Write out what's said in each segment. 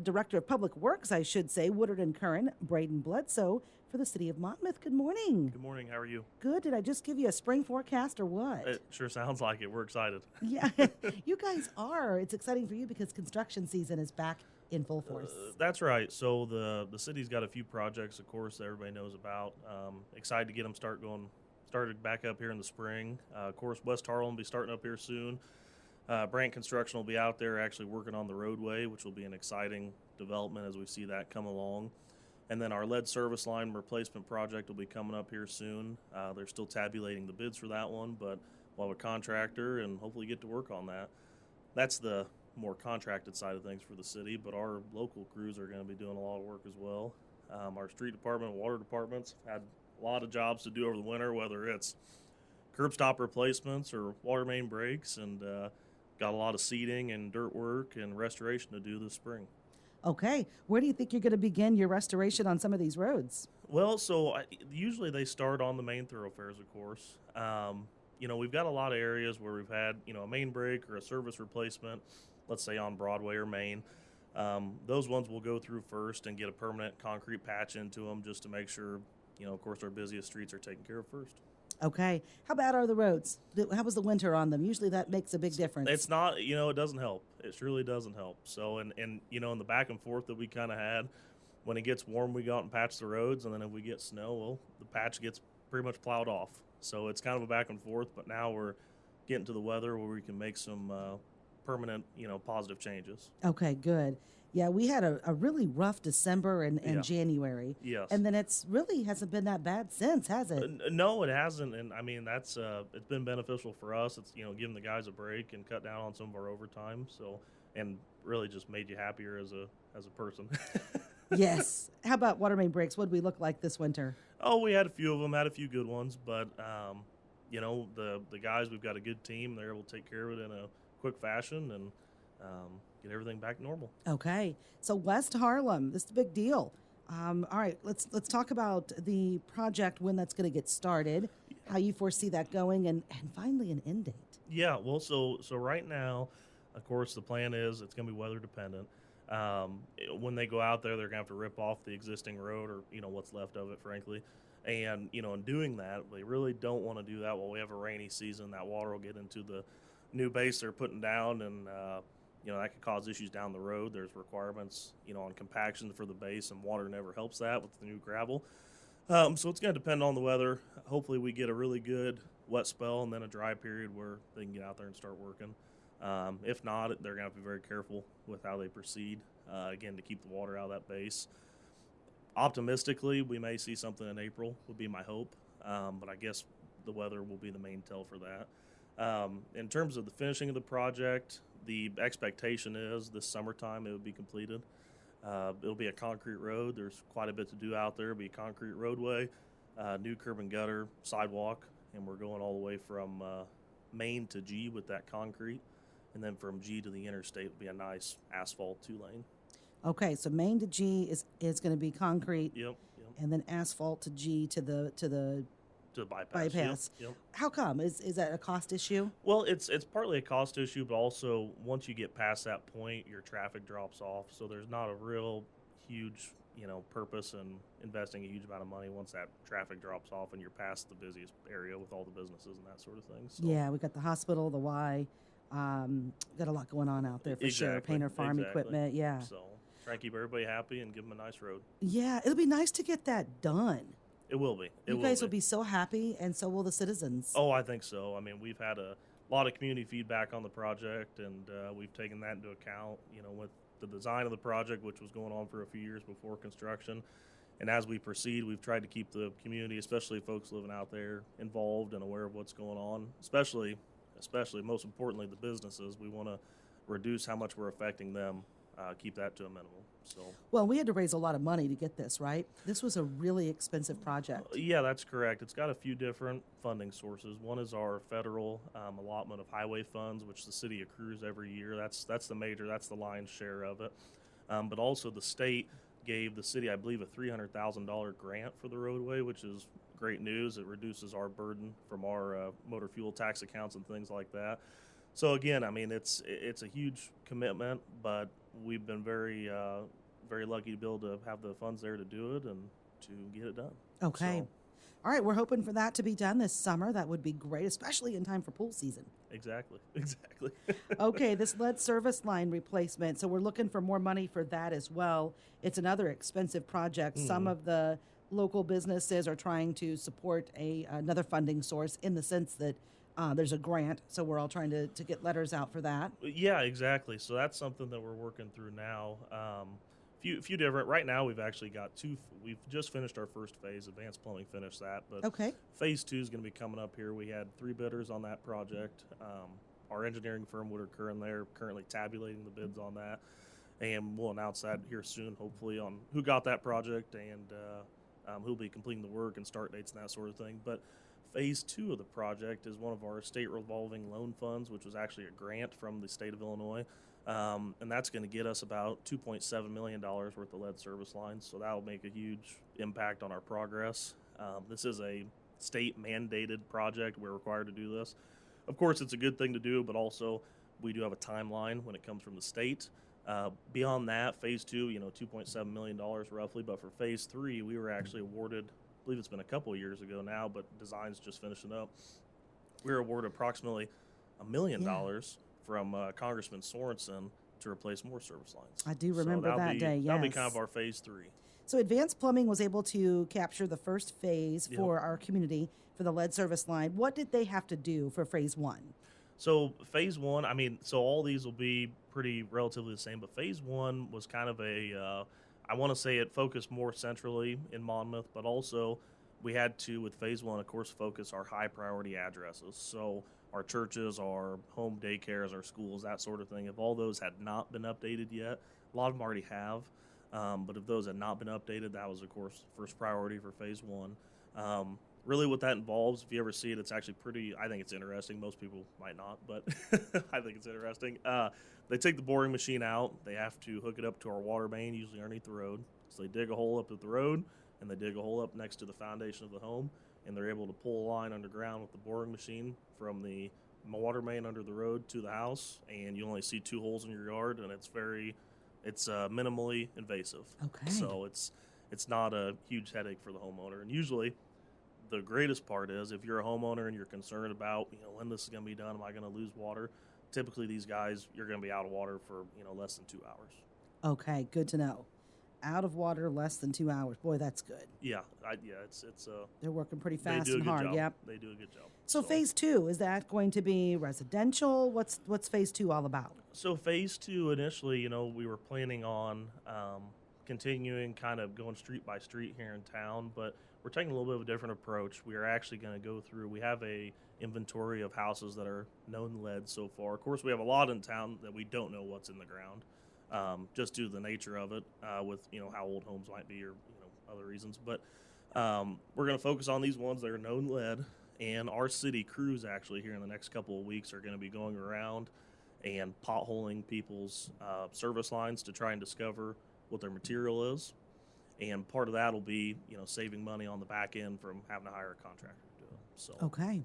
Director of Public Works, I should say, Woodard and Curran, Brayden Bledsoe for the City of Monmouth. Good morning. Good morning. How are you? Good. Did I just give you a spring forecast or what? It sure sounds like it. We're excited. Yeah, you guys are. It's exciting for you because construction season is back in full force. That's right. So the city's got a few projects, of course, that everybody knows about. Excited to get them started back up here in the spring. Of course, West Harlem will be starting up here soon. Brant Construction will be out there actually working on the roadway, which will be an exciting development as we see that come along. And then our lead service line replacement project will be coming up here soon. They're still tabulating the bids for that one, but we'll have a contractor and hopefully get to work on that. That's the more contracted side of things for the city, but our local crews are going to be doing a lot of work as well. Our street department and water departments had a lot of jobs to do over the winter, whether it's curb stop replacements or water main breaks, and got a lot of seeding and dirt work and restoration to do this spring. Okay. Where do you think you're going to begin your restoration on some of these roads? Well, usually they start on the main thoroughfares, of course. We've got a lot of areas where we've had, a main break or a service replacement, let's say on Broadway or Main. Those ones we'll go through first and get a permanent concrete patch into them just to make sure, of course, our busiest streets are taken care of first. Okay. How bad are the roads? How was the winter on them? Usually that makes a big difference. It's not, it doesn't help. It really doesn't help. So, and in the back and forth that we kind of had, when it gets warm, we go out and patch the roads. And then if we get snow, well, the patch gets pretty much plowed off. So it's kind of a back and forth. But now we're getting to the weather where we can make some permanent, positive changes. Okay, good. Yeah, we had a really rough December and January. Yes. And then hasn't been that bad since, has it? No, it hasn't. And I mean, that's it's been beneficial for us. It's, giving the guys a break and cut down on some of our overtime. So, and really just made you happier as a person. Yes. How about water main breaks? What did we look like this winter? Oh, we had a few of them, had a few good ones, but the guys, we've got a good team. They're able to take care of it in a quick fashion and get everything back normal. Okay. So West Harlem, this is a big deal. All right, let's talk about the project, when that's going to get started, how you foresee that going, and finally an end date. Yeah, well, so right now, of course, the plan is it's going to be weather dependent. When they go out there, they're going to have to rip off the existing road or, what's left of it, frankly. And, in doing that, they really don't want to do that while we have a rainy season. That water will get into the new base they're putting down, and that could cause issues down the road. There's requirements on compaction for the base, and water never helps that with the new gravel. So it's going to depend on the weather. Hopefully we get a really good wet spell and then a dry period where they can get out there and start working. If not, they're going to have to be very careful with how they proceed, again, to keep the water out of that base. Optimistically, we may see something in April would be my hope, but I guess the weather will be the main tell for that. In terms of the finishing of the project, the expectation is this summertime it would be completed. It'll be a concrete road. There's quite a bit to do out there. It'll be a concrete roadway, new curb and gutter, sidewalk, and we're going all the way from Main to G with that concrete, and then from G to the interstate will be a nice asphalt 2-lane. Okay, so Main to G is going to be concrete. Yep. And then asphalt to G to the bypass. Yep. How come? Is that a cost issue? Well, it's partly a cost issue, but also once you get past that point, your traffic drops off. So there's not a real huge, purpose in investing a huge amount of money once that traffic drops off and you're past the busiest area with all the businesses and that sort of thing. So. Yeah, we got the hospital, the Y. Got a lot going on out there for sure. Painter farm equipment. Yeah. So try and keep everybody happy and give them a nice road. Yeah, it'll be nice to get that done. It will be. You guys will be so happy, and so will the citizens. Oh, I think so. I mean, we've had a lot of community feedback on the project, and we've taken that into account, with the design of the project, which was going on for a few years before construction. And as we proceed, we've tried to keep the community, especially folks living out there, involved and aware of what's going on, especially, most importantly, the businesses. We want to reduce how much we're affecting them, keep that to a minimum. So. Well, we had to raise a lot of money to get this, right? This was a really expensive project. Yeah, that's correct. It's got a few different funding sources. One is our federal allotment of highway funds, which the city accrues every year. That's the lion's share of it. But also the state gave the city, I believe, a $300,000 grant for the roadway, which is great news. It reduces our burden from our motor fuel tax accounts and things like that. So again, I mean, it's a huge commitment, but we've been very very lucky to be able to have the funds there to do it and to get it done. Okay. So, All right, we're hoping for that to be done this summer. That would be great, especially in time for pool season. exactly. Exactly. Okay, this lead service line replacement. So we're looking for more money for that as well. It's another expensive project. Some of the local businesses are trying to support another funding source in the sense that there's a grant. So we're all trying to get letters out for that. Yeah, exactly. So that's something that we're working through now. Few different. Right now, we've actually got two. We've just finished our first phase. Advanced Plumbing finished that, but Okay. phase 2 is going to be coming up here. We had 3 bidders on that project. Our engineering firm would occur in there, currently tabulating the bids on that, and we'll announce that here soon, hopefully, on who got that project and who'll be completing the work and start dates and that sort of thing. But phase 2 of the project is one of our state revolving loan funds, which was actually a grant from the state of Illinois. And that's going to get us about $2.7 million worth of lead service lines. So that'll make a huge impact on our progress. This is a state mandated project. We're required to do this. Of course, it's a good thing to do, but also we do have a timeline when it comes from the state. Beyond that, phase 2, $2.7 million roughly. But for phase 3, we were actually awarded, I believe it's been a couple of years ago now, but design's just finishing up. We were awarded approximately $1 million from Congressman Sorensen to replace more service lines. I do remember that'll that be, day, That'll be yes. kind of our phase 3. So Advanced Plumbing was able to capture the first phase for our community for the lead service line. What did they have to do for phase 1? So phase 1, so all these will be pretty relatively the same, but phase 1 was kind of I want to say it focused more centrally in Monmouth, but also we had to, with phase 1, of course, focus our high priority addresses. So our churches, our home daycares, our schools, that sort of thing. If all those had not been updated yet, a lot of them already have, but if those had not been updated, that was, of course, first priority for phase 1. Really what that involves, if you ever see it, it's actually I think it's interesting. Most people might not, but I think it's interesting. They take the boring machine out. They have to hook it up to our water main, usually underneath the road. So they dig a hole up at the road, and they dig a hole up next to the foundation of the home, and they're able to pull a line underground with the boring machine from the water main under the road to the house, and you only see 2 holes in your yard, and it's minimally invasive. Okay. So it's not a huge headache for the homeowner. And usually the greatest part is if you're a homeowner and you're concerned about, when this is going to be done, am I going to lose water? Typically these guys, you're going to be out of water for, less than 2 hours. Okay, good to know. Out of water less than 2 hours. Boy, that's good. Yeah, it's They're working pretty they fast do a and good hard. job. Yep. They do a good job. So phase 2, is that going to be residential? What's phase 2 all about? So phase 2 initially, we were planning on continuing kind of going street by street here in town, but we're taking a little bit of a different approach. We are actually going to go through, we have a inventory of houses that are known lead so far. Of course, we have a lot in town that we don't know what's in the ground, just due to the nature of it, with, how old homes might be or, other reasons. But we're going to focus on these ones that are known lead, and our city crews actually here in the next couple of weeks are going to be going around and potholing people's service lines to try and discover what their material is. And part of that will be, saving money on the back end from having to hire a contractor to do it. So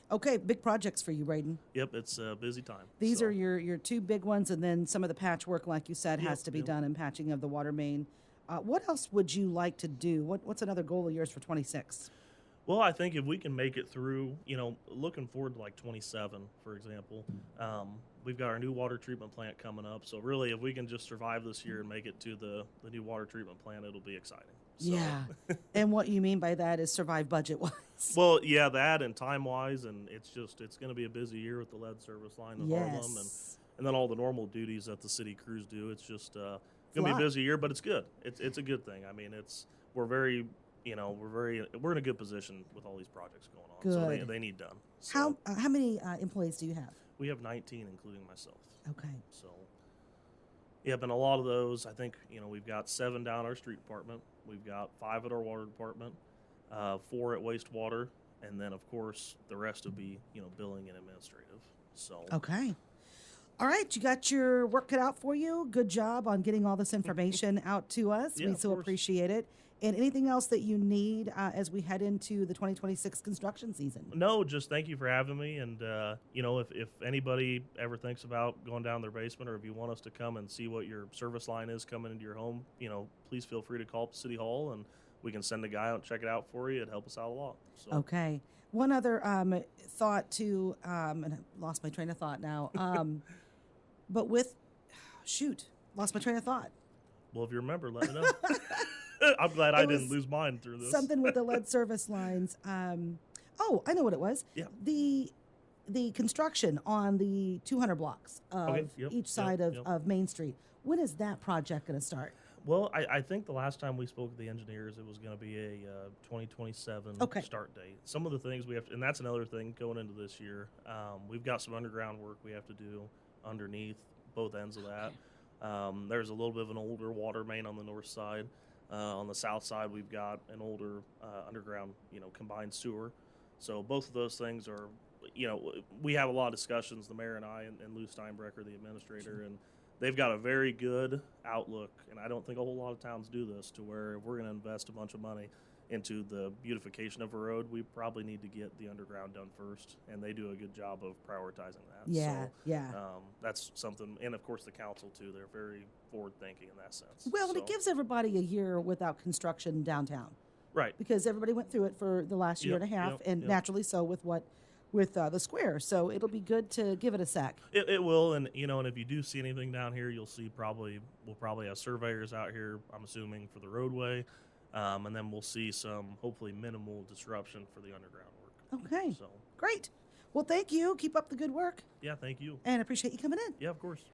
Okay, big projects for you, Brayden. Yep, it's a busy time. These are your 2 big ones, and then some of the patchwork, like you said, has to be done, and patching of the water main. What else would you like to do? What's another goal of yours for 26? Well, I think if we can make it through, looking forward to like 27, for example, we've got our new water treatment plant coming up. So really, if we can just survive this year and make it to the new water treatment plant, it'll be exciting. So. Yeah. And what you mean by that is survive budget-wise. Well, yeah, that and time-wise, and it's going to be a busy year with the lead service line in Harlem, and then all the normal duties that the city crews do. It's just going to be a busy year, but it's good. It's a good thing. We're in a good position with all these projects going on. Good. So they need done. So How many employees do you have? we have 19, including myself. Okay. So, yeah, been a lot of those. I think, we've got 7 down our street department. We've got 5 at our water department, 4 at wastewater, and then, of course, the rest would be, billing and administrative. So. Okay. All right, you got your work cut out for you. Good job on getting all this information out to us. Yeah, We of so course. appreciate it. And anything else that you need as we head into the 2026 construction season? No, just thank you for having me. And, if anybody ever thinks about going down their basement, or if you want us to come and see what your service line is coming into your home, please feel free to call up City Hall and we can send a guy out and check it out for you. It'd help us out a lot. So. Okay. One other thought too, and I lost my train of thought now. But lost my train of thought. Well, if you remember, let me know. I'm glad I didn't lose mine through this. Something with the lead service lines. I know what it was. Yeah. The construction on the 200 blocks of each side of Main Street. When is that project going to start? Well, I think the last time we spoke with the engineers, it was going to be a 2027 start date. Some of the things we have to, and that's another thing going into this year, we've got some underground work we have to do underneath both ends of that. There's a little bit of an older water main on the north side. On the south side, we've got an older underground, combined sewer. So both of those things are, we have a lot of discussions, the mayor and I and Lou Steinbrecher, the administrator, and they've got a very good outlook. And I don't think a whole lot of towns do this, to where if we're going to invest a bunch of money into the beautification of a road, we probably need to get the underground done first, and they do a good job of prioritizing that. Yeah, that's something, and of course the council too. They're very forward thinking in that sense. Well, and it gives everybody a year without construction downtown, right? Because everybody went through it for the last year and a half, and naturally so with the square. So it'll be good to give it a sec. It will, and and if you do see anything down here, you'll see we'll probably have surveyors out here, I'm assuming, for the roadway. And then we'll see some hopefully minimal disruption for the underground work. Okay. So great. Well, thank you. Keep up the good work. Yeah, thank you. And appreciate you coming in. Yeah, of course.